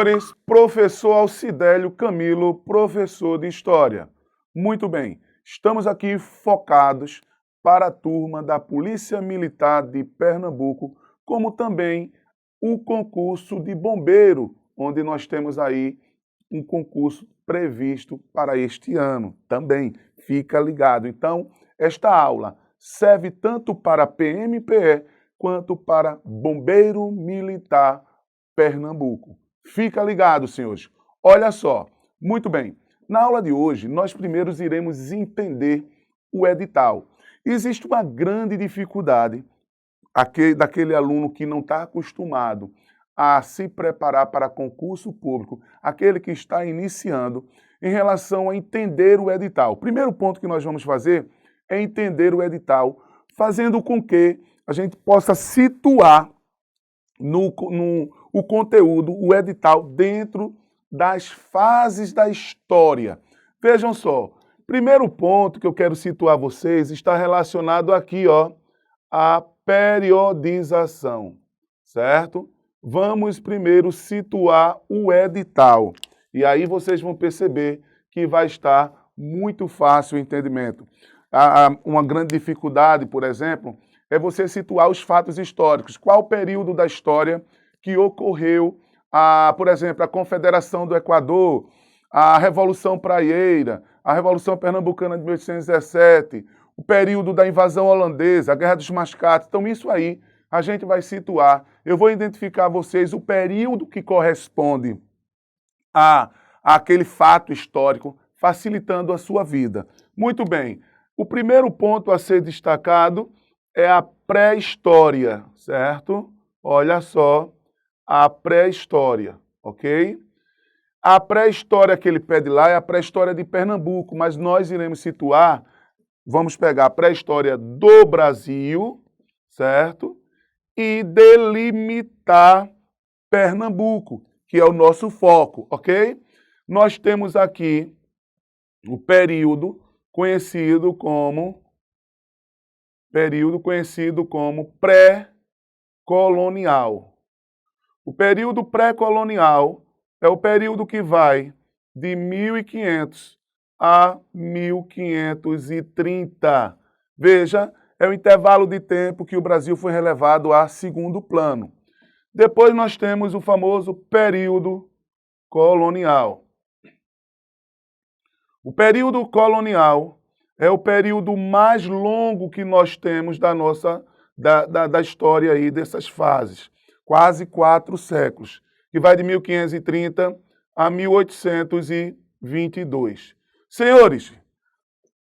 senhores, professor Alcidélio Camilo, professor de História. Muito bem, estamos aqui focados para a turma da Polícia Militar de Pernambuco, como também o concurso de bombeiro, onde nós temos aí um concurso previsto para este ano também. Fica ligado. Então, esta aula serve tanto para PMPE quanto para Bombeiro Militar Pernambuco. Fica ligado, senhores. Olha só, muito bem. Na aula de hoje, nós primeiro iremos entender o edital. Existe uma grande dificuldade daquele aluno que não está acostumado a se preparar para concurso público, aquele que está iniciando, em relação a entender o edital. O primeiro ponto que nós vamos fazer é entender o edital, fazendo com que a gente possa situar o conteúdo, o edital, dentro das fases da história. Vejam só, primeiro ponto que eu quero situar vocês está relacionado aqui, ó, à periodização, certo? Vamos primeiro situar o edital. E aí vocês vão perceber que vai estar muito fácil o entendimento. Uma grande dificuldade, por exemplo, é você situar os fatos históricos. Qual o período da história que ocorreu, por exemplo, a Confederação do Equador, a Revolução Praieira, a Revolução Pernambucana de 1817, o período da invasão holandesa, a Guerra dos Mascates. Então, isso aí a gente vai situar. Eu vou identificar a vocês o período que corresponde àquele fato histórico, facilitando a sua vida. Muito bem. O primeiro ponto a ser destacado é a pré-história, certo? Olha só, a pré-história, ok? A pré-história que ele pede lá é a pré-história de Pernambuco, mas nós iremos situar, vamos pegar a pré-história do Brasil, certo? E delimitar Pernambuco, que é o nosso foco, ok? Nós temos aqui o período conhecido como pré-colonial. O período pré-colonial é o período que vai de 1500 a 1530. Veja, é o intervalo de tempo que o Brasil foi relevado a segundo plano. Depois nós temos o famoso período colonial. O período colonial é o período mais longo que nós temos da história aí, dessas fases. Quase 4 séculos, que vai de 1530 a 1822. Senhores,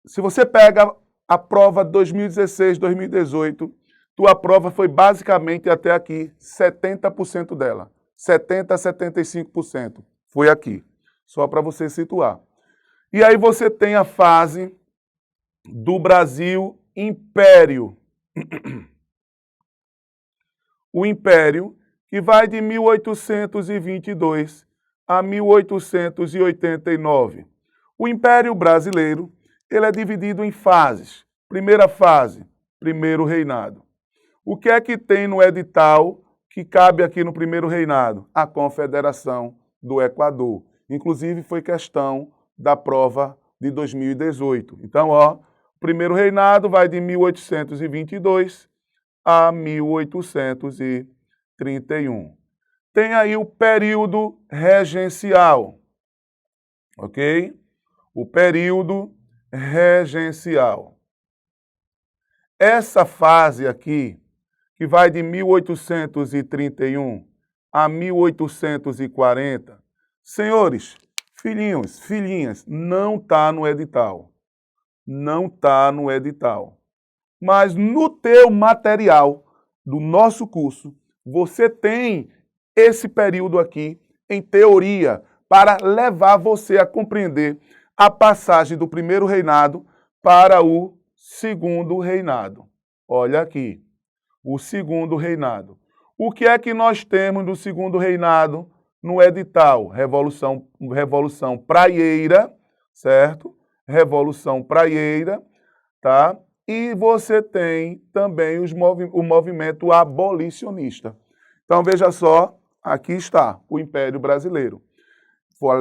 se você pega a prova 2016, 2018, tua prova foi basicamente até aqui, 70% dela. 70% a 75% foi aqui, só para você situar. E aí você tem a fase do Brasil Império. O Império, que vai de 1822 a 1889. O Império Brasileiro, ele é dividido em fases. Primeira fase, primeiro reinado. O que é que tem no edital que cabe aqui no primeiro reinado? A Confederação do Equador. Inclusive, foi questão da prova de 2018. Então, ó, o primeiro reinado vai de 1822 a 1831. Tem aí o período regencial, ok? O período regencial. Essa fase aqui, que vai de 1831 a 1840, senhores, filhinhos, filhinhas, não está no edital. Não está no edital. Mas no teu material do nosso curso, você tem esse período aqui em teoria para levar você a compreender a passagem do primeiro reinado para o segundo reinado. Olha aqui, o segundo reinado. O que é que nós temos no segundo reinado no edital? Revolução Praieira, certo? Revolução Praieira, tá? E você tem também o movimento abolicionista. Então, veja só, aqui está, o Império Brasileiro.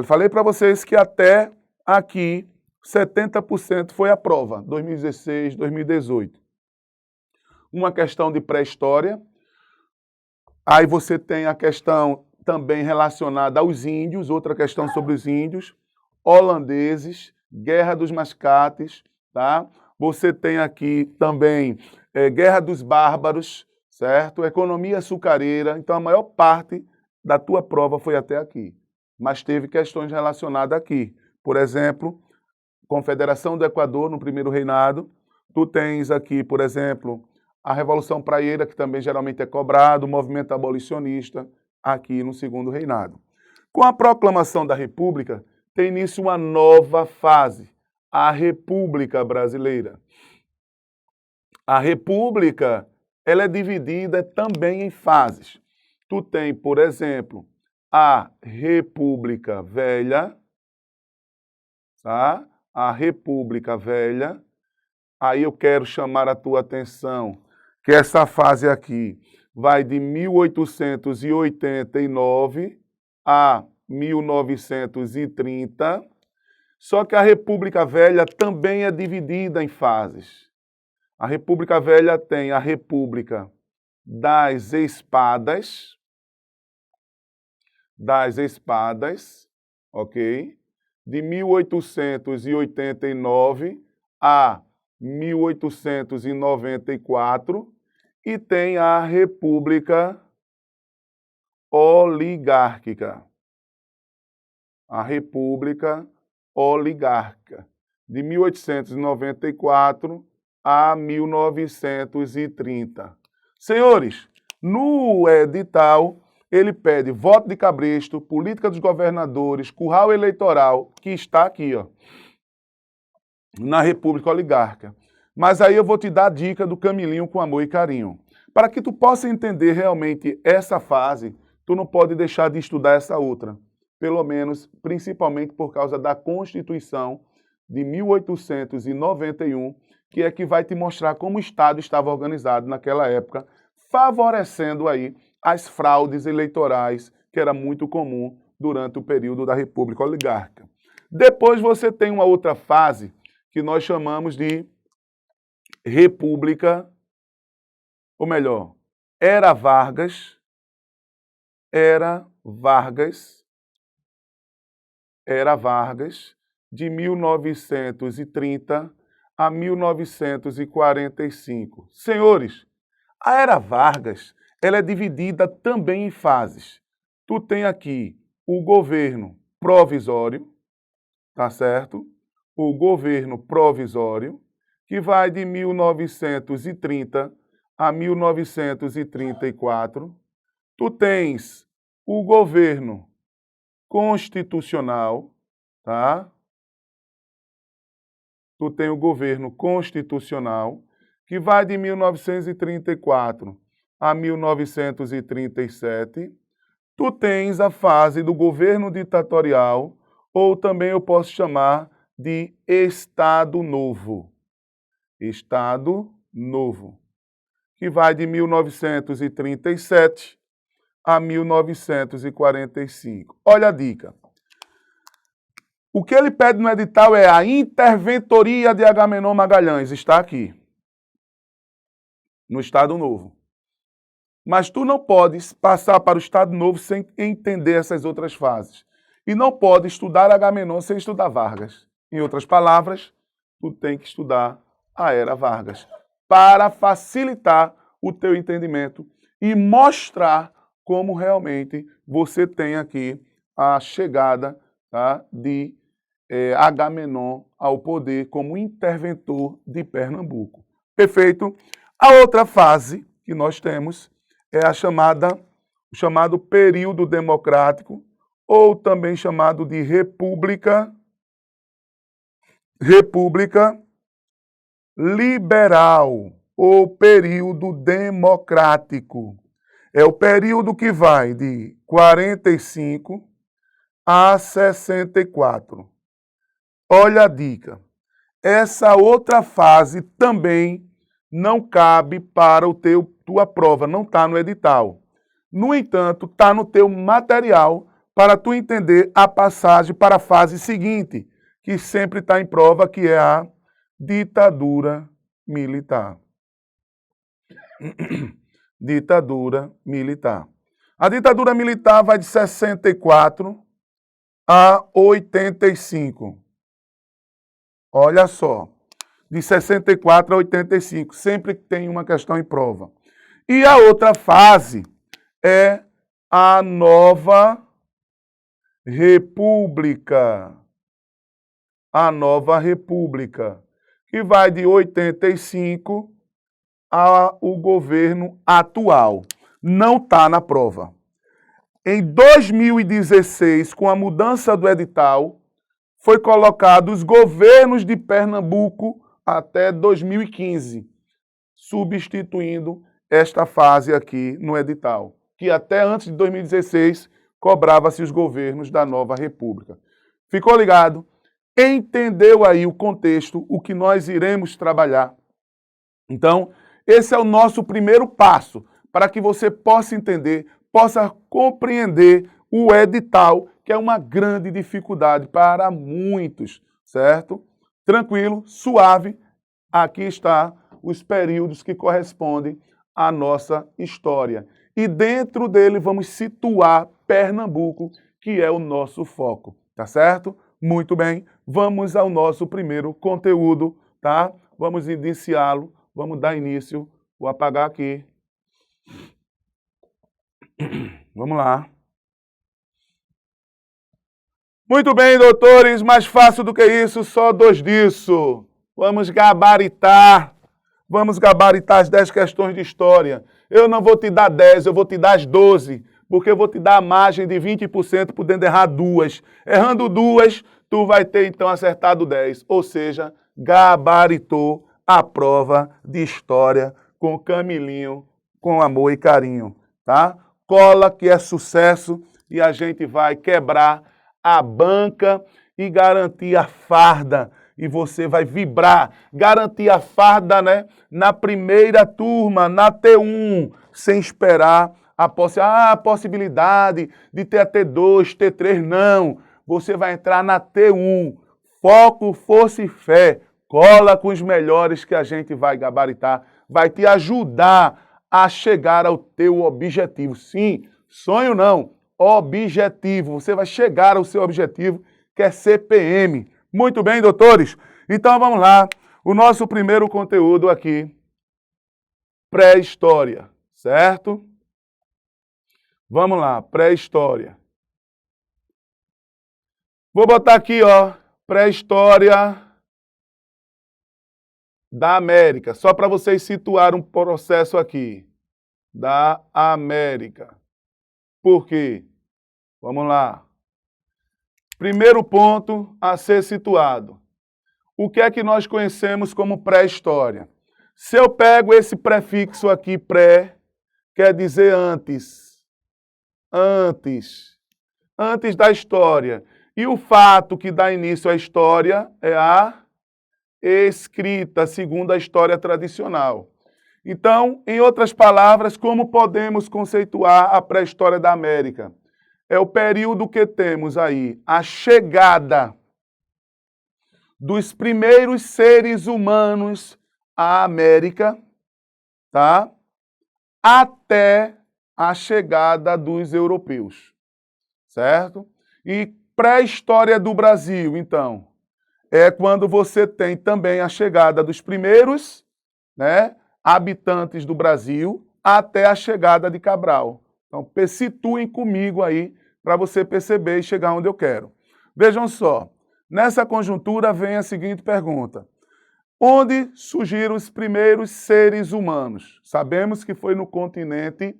Falei para vocês que até aqui 70% foi a prova, 2016, 2018. Uma questão de pré-história. Aí você tem a questão também relacionada aos índios, outra questão sobre os índios, holandeses, Guerra dos Mascates, tá? Você tem aqui também Guerra dos Bárbaros, certo? Economia açucareira. Então a maior parte da tua prova foi até aqui. Mas teve questões relacionadas aqui. Por exemplo, Confederação do Equador no primeiro reinado. Tu tens aqui, por exemplo, a Revolução Praieira, que também geralmente é cobrado, o movimento abolicionista, aqui no segundo reinado. Com a proclamação da República, tem início uma nova fase, a República Brasileira. A República, ela é dividida também em fases. Tu tem, por exemplo, a República Velha, tá? A República Velha. Aí eu quero chamar a tua atenção que essa fase aqui vai de 1889 a 1930, só que a República Velha também é dividida em fases. A República Velha tem a República das Espadas, ok? De 1889 a 1894, e tem a República Oligárquica. A República Oligárquica, de 1894 a 1930. Senhores, no edital, ele pede voto de cabresto, política dos governadores, curral eleitoral, que está aqui, ó, na República Oligárquica. Mas aí eu vou te dar a dica do Camilinho com amor e carinho. Para que tu possa entender realmente essa fase, tu não pode deixar de estudar essa outra. Pelo menos, principalmente por causa da Constituição de 1891, que é que vai te mostrar como o Estado estava organizado naquela época, favorecendo aí as fraudes eleitorais, que era muito comum durante o período da República Oligárquica. Depois você tem uma outra fase que nós chamamos de República, ou melhor, Era Vargas, de 1930 a 1945. Senhores, a Era Vargas, ela é dividida também em fases. Tu tem aqui o governo provisório, tá certo? O governo provisório, que vai de 1930 a 1934. Tu tens o governo constitucional, tá? Tu tem o governo constitucional, que vai de 1934 a 1937. Tu tens a fase do governo ditatorial, ou também eu posso chamar de Estado Novo. Estado Novo, que vai de 1937 a 1945. Olha a dica. O que ele pede no edital é a interventoria de Agamenon Magalhães. Está aqui, no Estado Novo. Mas tu não podes passar para o Estado Novo sem entender essas outras fases. E não pode estudar Agamenon sem estudar Vargas. Em outras palavras, tu tem que estudar a Era Vargas, para facilitar o teu entendimento e mostrar como realmente você tem aqui a chegada, tá, de Agamenon ao poder como interventor de Pernambuco. Perfeito? A outra fase que nós temos é o chamado período democrático, ou também chamado de República Liberal, ou período democrático. É o período que vai de 45 a 64. Olha a dica. Essa outra fase também não cabe para tua prova, não está no edital. No entanto, está no teu material para tu entender a passagem para a fase seguinte, que sempre está em prova, que é a ditadura militar. Ditadura militar. A ditadura militar vai de 64 a 85. Olha só, de 64 a 85, sempre tem uma questão em prova. E a outra fase é a nova república. A nova república, que vai de 85 ao governo atual. Não está na prova. Em 2016, com a mudança do edital, foi colocado os governos de Pernambuco até 2015, substituindo esta fase aqui no edital, que até antes de 2016 cobrava-se os governos da nova república. Ficou ligado? Entendeu aí o contexto, o que nós iremos trabalhar? Então, esse é o nosso primeiro passo, para que você possa entender, possa compreender o edital, que é uma grande dificuldade para muitos, certo? Tranquilo, suave, aqui está os períodos que correspondem à nossa história. E dentro dele vamos situar Pernambuco, que é o nosso foco, tá certo? Muito bem, vamos ao nosso primeiro conteúdo, tá? Vamos iniciá-lo, vamos dar início, vou apagar aqui. Vamos lá. Muito bem, doutores, mais fácil do que isso, só 2 disso. Vamos gabaritar as 10 questões de história. Eu não vou te dar 10, eu vou te dar as 12, porque eu vou te dar a margem de 20% podendo errar 2. Errando 2, tu vai ter então acertado 10, ou seja, gabaritou a prova de história com Camilinho, com amor e carinho, tá? Cola que é sucesso e a gente vai quebrar a banca e garantir a farda. E você vai vibrar, garantir a farda, né? Na primeira turma, na T1, sem esperar a possibilidade de ter a T2, T3, não. Você vai entrar na T1. Foco, força e fé. Cola com os melhores que a gente vai gabaritar. Vai te ajudar a chegar ao teu objetivo. Sim, sonho não, objetivo. Você vai chegar ao seu objetivo, que é CPM. Muito bem, doutores? Então vamos lá. O nosso primeiro conteúdo aqui, pré-história, certo? Vamos lá, pré-história. Vou botar aqui, ó, pré-história da América, só para vocês situar um processo aqui. Da América. Por quê? Vamos lá. Primeiro ponto a ser situado. O que é que nós conhecemos como pré-história? Se eu pego esse prefixo aqui, pré, quer dizer antes. Antes. Antes da história. E o fato que dá início à história é a escrita, segundo a história tradicional. Então, em outras palavras, como podemos conceituar a pré-história da América? É o período que temos aí a chegada dos primeiros seres humanos à América, tá? Até a chegada dos europeus, certo? E pré-história do Brasil, então, é quando você tem também a chegada dos primeiros, né, habitantes do Brasil até a chegada de Cabral. Então, situem comigo aí para você perceber e chegar onde eu quero. Vejam só, nessa conjuntura vem a seguinte pergunta. Onde surgiram os primeiros seres humanos? Sabemos que foi no continente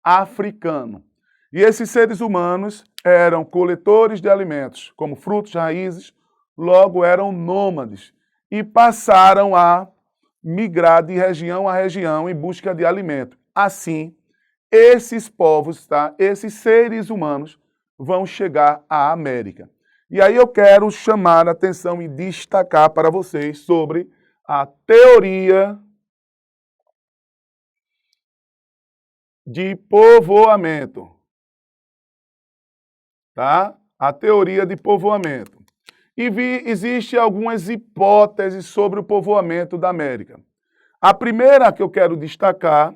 africano. E esses seres humanos eram coletores de alimentos, como frutos, raízes, logo eram nômades e passaram a migrar de região a região em busca de alimento. Assim, esses povos, tá? Esses seres humanos vão chegar à América. E aí eu quero chamar a atenção e destacar para vocês sobre a teoria de povoamento. Tá? A teoria de povoamento. E existem algumas hipóteses sobre o povoamento da América. A primeira que eu quero destacar,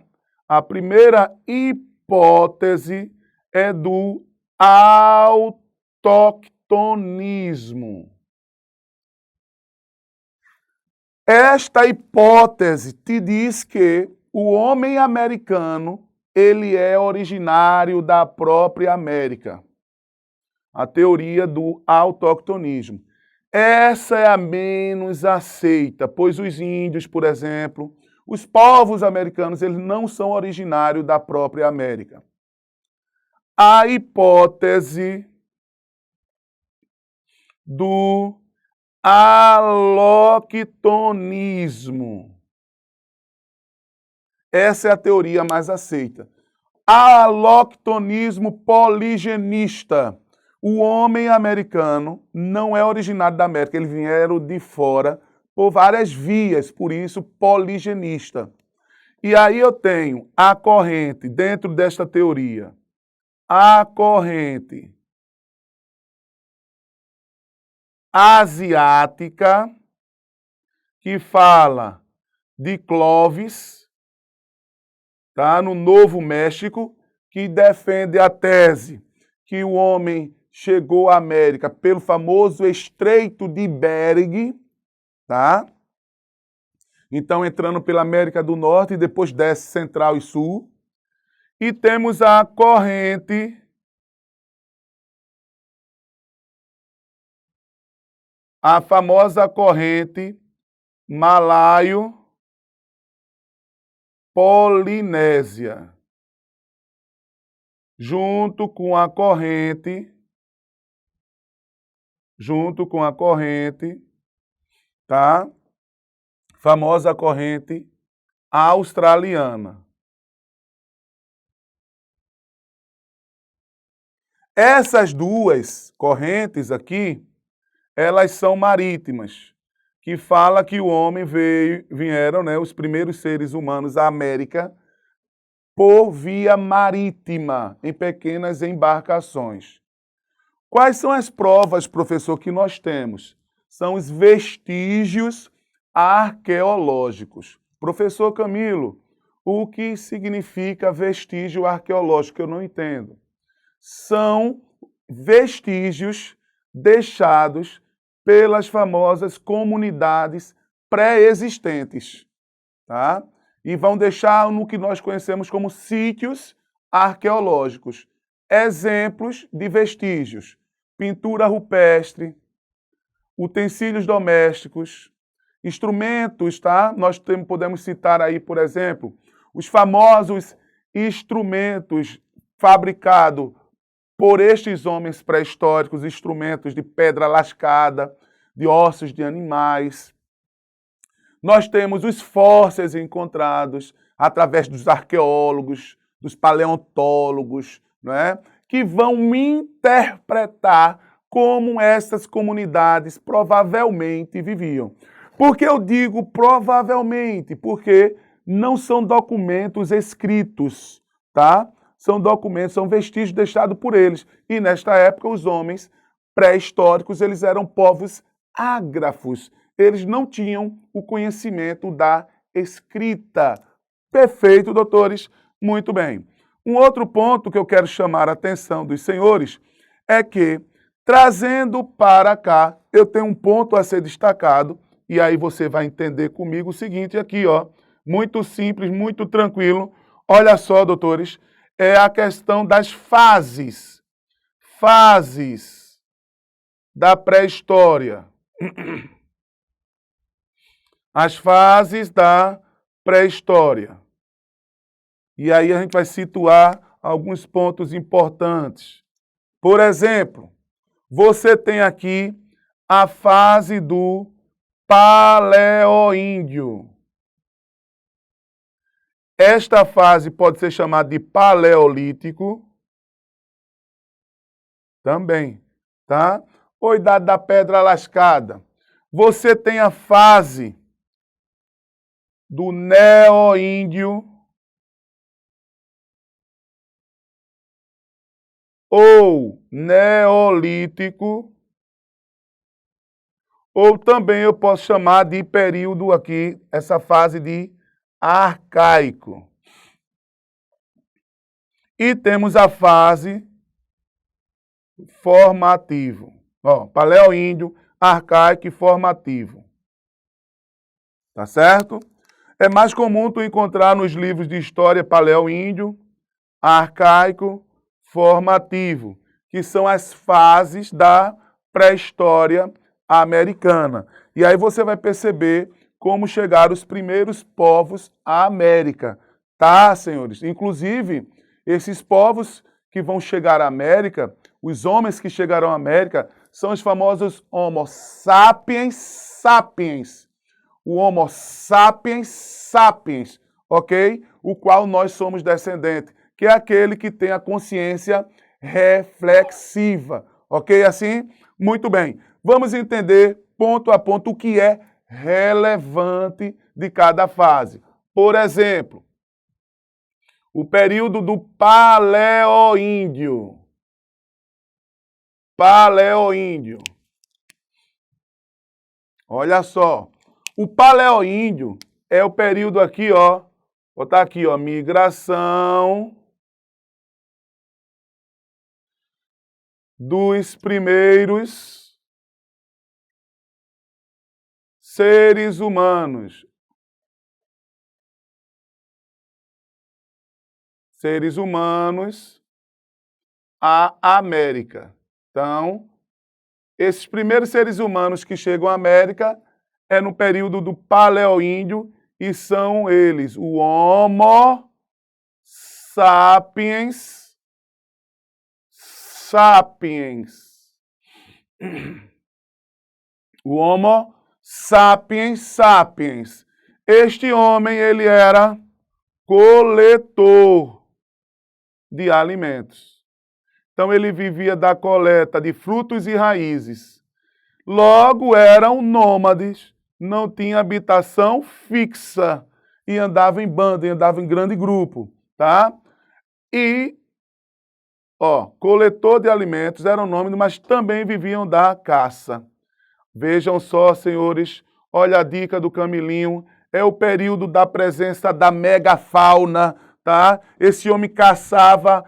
a primeira hipótese é do autoctonismo. Esta hipótese te diz que o homem americano, ele é originário da própria América. A teoria do autoctonismo. Essa é a menos aceita, pois os índios, por exemplo, os povos americanos, eles não são originários da própria América. A hipótese do allochtonismo. Essa é a teoria mais aceita. Allochtonismo poligenista. O homem americano não é originário da América, eles vieram de fora por várias vias, por isso poligenista. E aí eu tenho a corrente, dentro desta teoria, a corrente asiática, que fala de Clovis, tá? No Novo México, que defende a tese que o homem chegou à América pelo famoso Estreito de Bering, tá? Então, entrando pela América do Norte e depois desce Central e Sul. E temos a corrente a famosa corrente malaio-polinésia, junto com a corrente, tá? Famosa corrente australiana. Essas duas correntes aqui, elas são marítimas, que fala que o homem vieram, né, os primeiros seres humanos à América por via marítima, em pequenas embarcações. Quais são as provas, professor, que nós temos? São os vestígios arqueológicos. Professor Camilo, o que significa vestígio arqueológico? Eu não entendo. São vestígios deixados pelas famosas comunidades pré-existentes, tá? E vão deixar no que nós conhecemos como sítios arqueológicos. Exemplos de vestígios: pintura rupestre, utensílios domésticos, instrumentos, tá? Nós podemos citar aí, por exemplo, os famosos instrumentos fabricados por estes homens pré-históricos, instrumentos de pedra lascada, de ossos de animais. Nós temos os fósseis encontrados através dos arqueólogos, dos paleontólogos, não é? Que vão interpretar como essas comunidades provavelmente viviam. Por que eu digo provavelmente? Porque não são documentos escritos, tá? São documentos, são vestígios deixados por eles. E nesta época os homens pré-históricos, eles eram povos ágrafos. Eles não tinham o conhecimento da escrita. Perfeito, doutores? Muito bem. Um outro ponto que eu quero chamar a atenção dos senhores é que, trazendo para cá, eu tenho um ponto a ser destacado, e aí você vai entender comigo o seguinte aqui, ó, muito simples, muito tranquilo. Olha só, doutores, é a questão das fases da pré-história. As fases da pré-história. E aí a gente vai situar alguns pontos importantes. Por exemplo, você tem aqui a fase do Paleoíndio. Esta fase pode ser chamada de Paleolítico também, tá? Ou Idade da Pedra Lascada. Você tem a fase do Neoíndio ou neolítico, ou também eu posso chamar de período aqui, essa fase de arcaico. E temos a fase formativo. Ó, paleoíndio, arcaico e formativo. Tá certo? É mais comum tu encontrar nos livros de história paleoíndio, arcaico, formativo, que são as fases da pré-história americana. E aí você vai perceber como chegaram os primeiros povos à América. Tá, senhores? Inclusive, esses povos que vão chegar à América, os homens que chegarão à América, são os famosos Homo sapiens sapiens. O Homo sapiens sapiens, ok? O qual nós somos descendentes, que é aquele que tem a consciência reflexiva, ok? Assim? Muito bem. Vamos entender ponto a ponto o que é relevante de cada fase. Por exemplo, o período do Paleoíndio. Paleoíndio. Olha só. O Paleoíndio é o período aqui, ó. Vou botar aqui, ó. Migração dos primeiros seres humanos. Seres humanos à América. Então, esses primeiros seres humanos que chegam à América é no período do Paleoíndio e são eles o Homo sapiens sapiens. O Homo sapiens sapiens. Este homem, ele era coletor de alimentos. Então ele vivia da coleta de frutos e raízes. Logo eram nômades, não tinha habitação fixa e andava em banda, e andava em grande grupo, tá? E, ó, coletor de alimentos era o nome, mas também viviam da caça. Vejam só, senhores, olha a dica do Camilinho, é o período da presença da megafauna, tá? Esse homem caçava,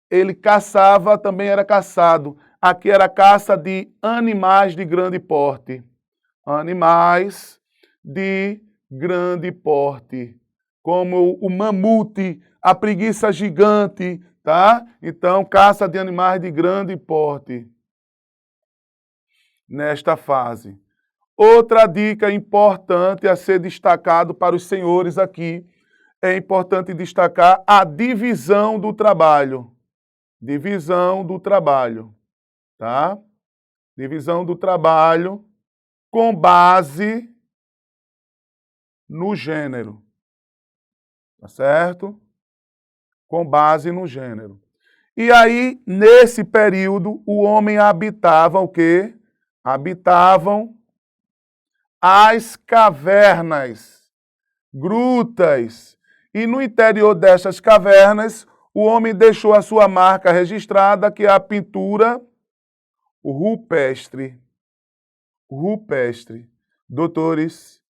ele caçava, também era caçado. Aqui era caça de animais de grande porte. Animais de grande porte, como o mamute, a preguiça gigante, tá? Então, caça de animais de grande porte nesta fase. Outra dica importante a ser destacado para os senhores aqui, é importante destacar a divisão do trabalho. Divisão do trabalho, tá? Divisão do trabalho com base no gênero, tá certo? Com base no gênero. E aí, nesse período, o homem habitava o quê? Habitavam as cavernas, grutas. E no interior destas cavernas, o homem deixou a sua marca registrada, que é a pintura rupestre. Rupestre. Doutores,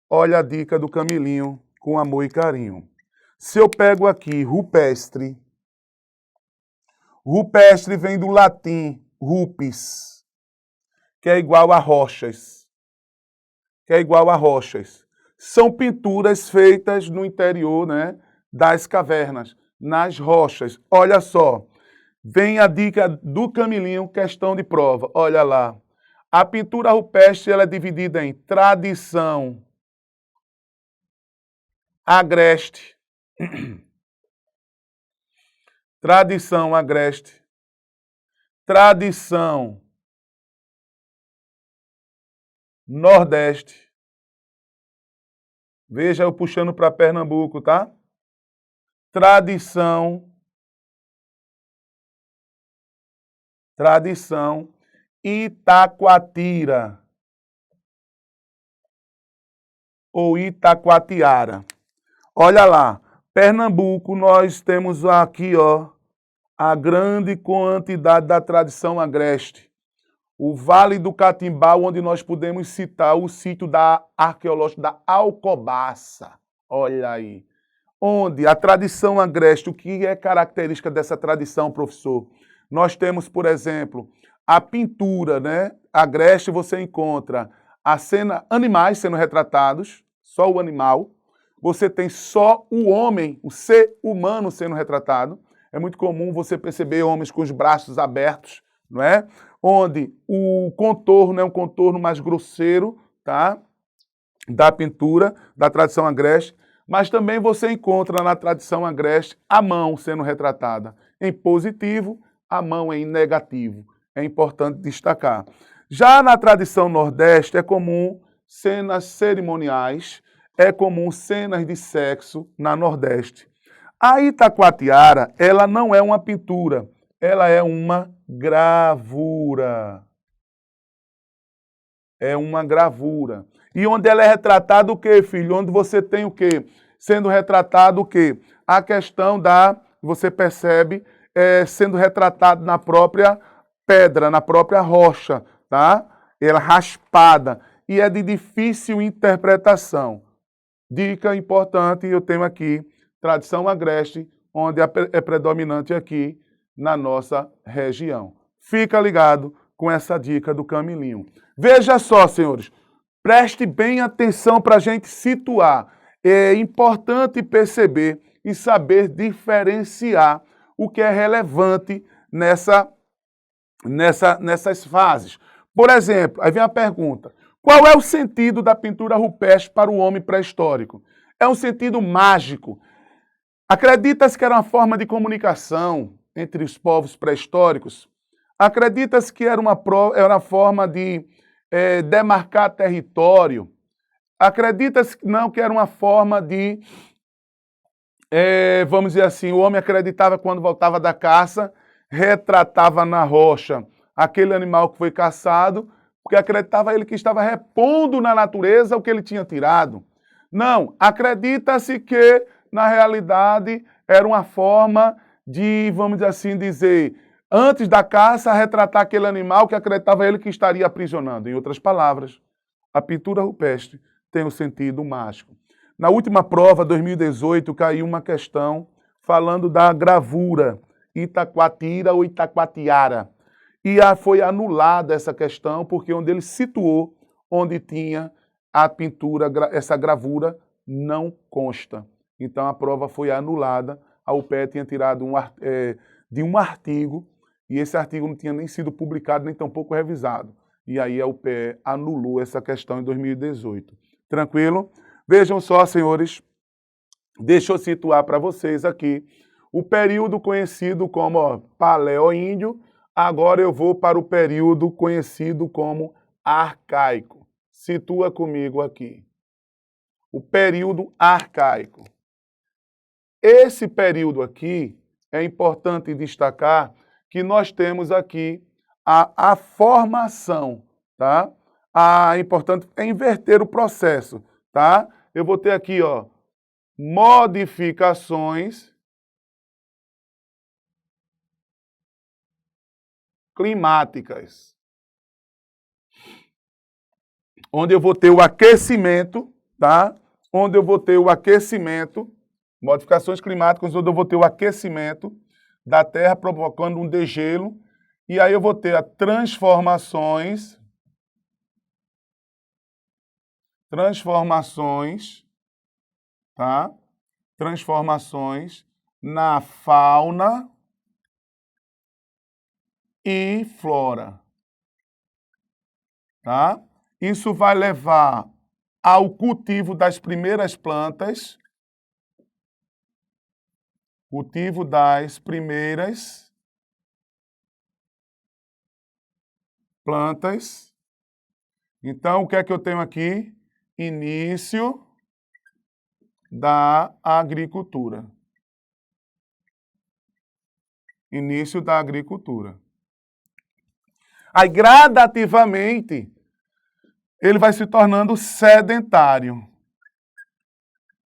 olha a dica do Camilinho com amor e carinho. Se eu pego aqui rupestre, rupestre vem do latim rupes, que é igual a rochas. Que é igual a rochas. São pinturas feitas no interior, né, das cavernas, nas rochas. Olha só, vem a dica do Camilinho, questão de prova. Olha lá. A pintura rupestre ela é dividida em tradição agreste, tradição agreste, tradição nordeste. Veja eu puxando para Pernambuco, tá? Tradição Itacoatira ou Itacoatiara. Olha lá, Pernambuco, nós temos aqui, ó, a grande quantidade da tradição agreste. O Vale do Catimbau, onde nós podemos citar o sítio arqueológico da Alcobaça. Olha aí. Onde a tradição agreste, o que é característica dessa tradição, professor? Nós temos, por exemplo, a pintura, né? Agreste você encontra a cena, animais sendo retratados, só o animal. Você tem só o homem, o ser humano sendo retratado. É muito comum você perceber homens com os braços abertos, não é? Onde o contorno é um contorno mais grosseiro, tá? Da pintura, da tradição agreste, mas também você encontra na tradição agreste a mão sendo retratada em positivo, a mão em negativo. É importante destacar. Já na tradição nordeste é comum cenas cerimoniais, é comum cenas de sexo na nordeste. A Itacoatiara, ela não é uma pintura, ela é uma gravura. É uma gravura. E onde ela é retratada o quê, filho? Onde você tem o quê? Sendo retratado o quê? A questão você percebe, sendo retratado na própria pedra, na própria rocha, tá? Ela raspada. E é de difícil interpretação. Dica importante, eu tenho aqui, tradição agreste, onde é predominante aqui na nossa região. Fica ligado com essa dica do Camilinho. Veja só, senhores, preste bem atenção para a gente situar. É importante perceber e saber diferenciar o que é relevante nessas fases. Por exemplo, aí vem a pergunta: qual é o sentido da pintura rupestre para o homem pré-histórico? É um sentido mágico. Acredita-se que era uma forma de comunicação entre os povos pré-históricos? Acredita-se que era uma forma de demarcar território? Acredita-se não que era uma forma de, vamos dizer assim, o homem acreditava que quando voltava da caça, retratava na rocha aquele animal que foi caçado, porque acreditava ele que estava repondo na natureza o que ele tinha tirado. Não, acredita-se que, na realidade, era uma forma de, vamos assim dizer, antes da caça, retratar aquele animal que acreditava ele que estaria aprisionando. Em outras palavras, a pintura rupestre tem um sentido mágico. Na última prova, 2018, caiu uma questão falando da gravura Itacoatira ou Itacoatiara. E foi anulada essa questão, porque onde ele situou, onde tinha a pintura, essa gravura, não consta. Então a prova foi anulada. A UPE tinha tirado de um artigo, e esse artigo não tinha nem sido publicado, nem tampouco revisado. E aí a UPE anulou essa questão em 2018. Tranquilo? Vejam só, senhores, deixa eu situar para vocês aqui o período conhecido como Paleoíndio. Agora eu vou para o período conhecido como Arcaico. Situa comigo aqui. O período arcaico. Esse período aqui, é importante destacar que nós temos aqui a formação, tá? É importante inverter o processo, tá? Eu vou ter aqui, ó, modificações climáticas, onde eu vou ter o aquecimento, tá? Onde eu vou ter o aquecimento, modificações climáticas, onde eu vou ter o aquecimento da Terra provocando um degelo, e aí eu vou ter as transformações, tá? Transformações na fauna e flora, tá? Isso vai levar ao cultivo das primeiras plantas, Então, o que é que eu tenho aqui? Início da agricultura. Início da agricultura. Aí, gradativamente, ele vai se tornando sedentário.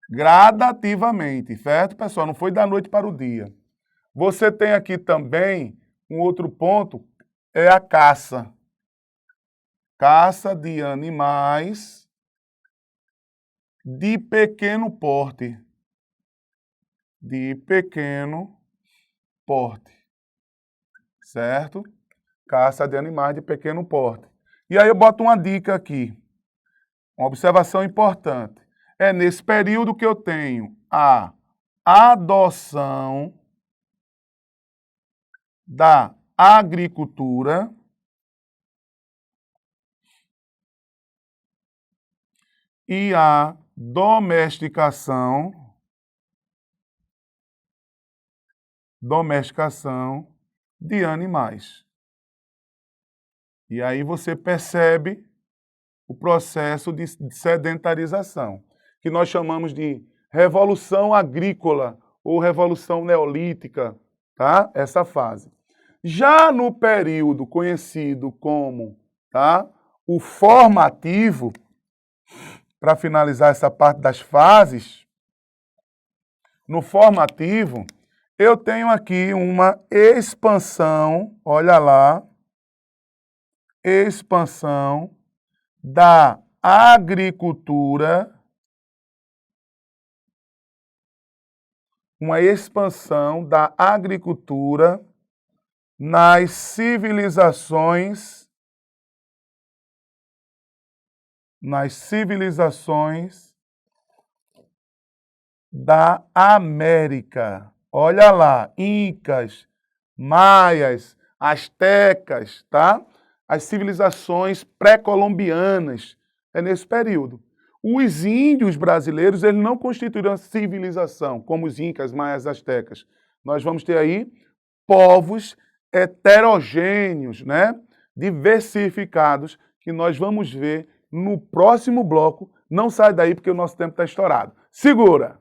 Gradativamente, certo, pessoal? Não foi da noite para o dia. Você tem aqui também um outro ponto, é a caça. Caça de animais de pequeno porte. De pequeno porte. Certo? Caça de animais de pequeno porte. E aí eu boto uma dica aqui. Uma observação importante. É nesse período que eu tenho a adoção da agricultura e a domesticação de animais. E aí você percebe o processo de sedentarização, que nós chamamos de revolução agrícola ou revolução neolítica, tá? Essa fase. Já no período conhecido como, tá, o formativo, para finalizar essa parte das fases, no formativo, eu tenho aqui uma expansão, olha lá, expansão da agricultura, uma expansão da agricultura nas civilizações da América. Olha lá, incas, maias, astecas, tá? As civilizações pré-colombianas, é nesse período. Os índios brasileiros, eles não constituíram civilização, como os incas, maias, astecas. Nós vamos ter aí povos heterogêneos, né? Diversificados, que nós vamos ver no próximo bloco. Não sai daí porque o nosso tempo está estourado. Segura!